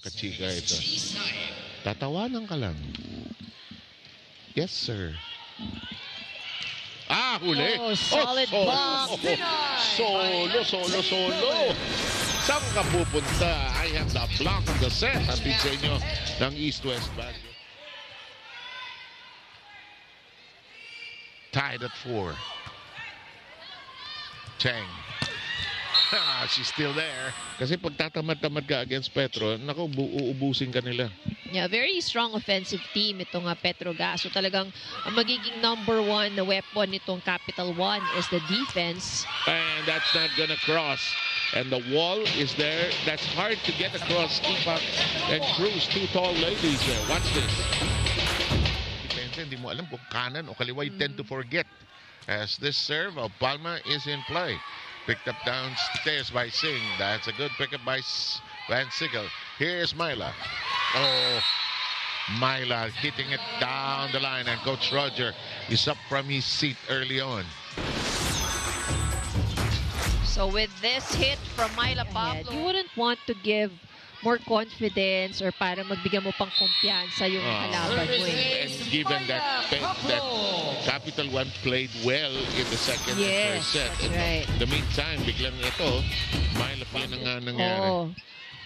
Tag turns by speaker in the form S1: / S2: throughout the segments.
S1: Kachika ito. Tatawanan ka lang. Yes, sir. Huli.
S2: Oh, solid block.
S1: Solo. Saan ka pupunta? I have the block of the set. Hatid sa inyo ng East-West Baguio. Tied at 4. Cheng. She's still there. Kasi pag tatamad-tamad ka against Petro, naku, uubusin ka nila.
S2: Yeah, very strong offensive team itong Petrogas. So talagang magiging number 1 na weapon nitong Capital One is the defense.
S1: And that's not gonna cross. And the wall is there. That's hard to get across Ipak and Cruz, two tall ladies there. Watch this. Depende, hindi mo alam kung kanan o kaliwa. You tend to forget. As this serve of Palma is in play. Picked up downstairs by Singh. That's a good pickup by Van Siegel. Here's Myla. Oh, Myla hitting it down the line. And Coach Roger is up from his seat early on.
S2: So with this hit from Myla Pablo, you wouldn't want to give more confidence or para magbigyan mo pang kumpiyansa yung kalaban mo.
S1: And given that Capital One played well in the second and first set.
S2: That's right.
S1: In the meantime, biglang ito, Myla pa na nga nangyari.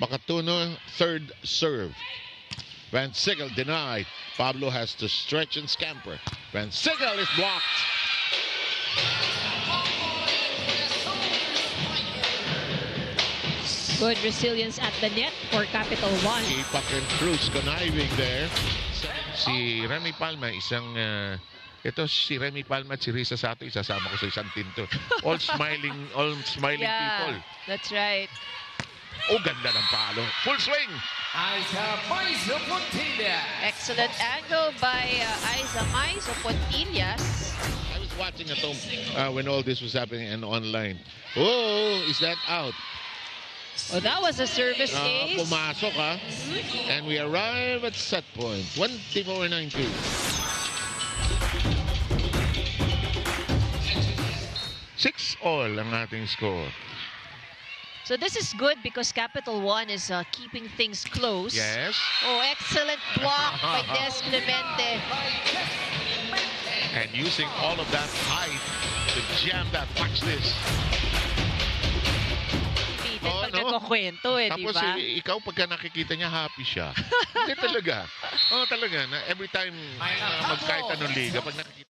S1: Makatuno, third serve. Van Siegel denied. Pablo has to stretch and scamper. Van Siegel is blocked.
S2: Good resilience at the net for Capital One.
S1: Ipak and Cruz conniving there. Si Remy Palma, ito si Remy Palma at si Risa Sato, isasama ko sa isang team to. All smiling people.
S2: That's right.
S1: Oh, ganda ng palo. Full swing.
S2: Excellent angle by Aiza Maizo Pontillas.
S1: I was watching at home when all this was happening and online. Oh, is that out?
S2: Oh, that was a service ace.
S1: Pumasok And we arrive at set point. 24-19. 6-all ang ating score.
S2: So this is good because Capital One is keeping things close.
S1: Yes.
S2: Oh, excellent block by Des Clemente.
S1: And using all of that height to jam that. Watch this.
S2: Nagkukwento
S1: Tapos
S2: diba?
S1: Ikaw pagka nakikita niya, happy siya. Hindi talaga. Talaga. Every time magkahit anong liga, pag nakikita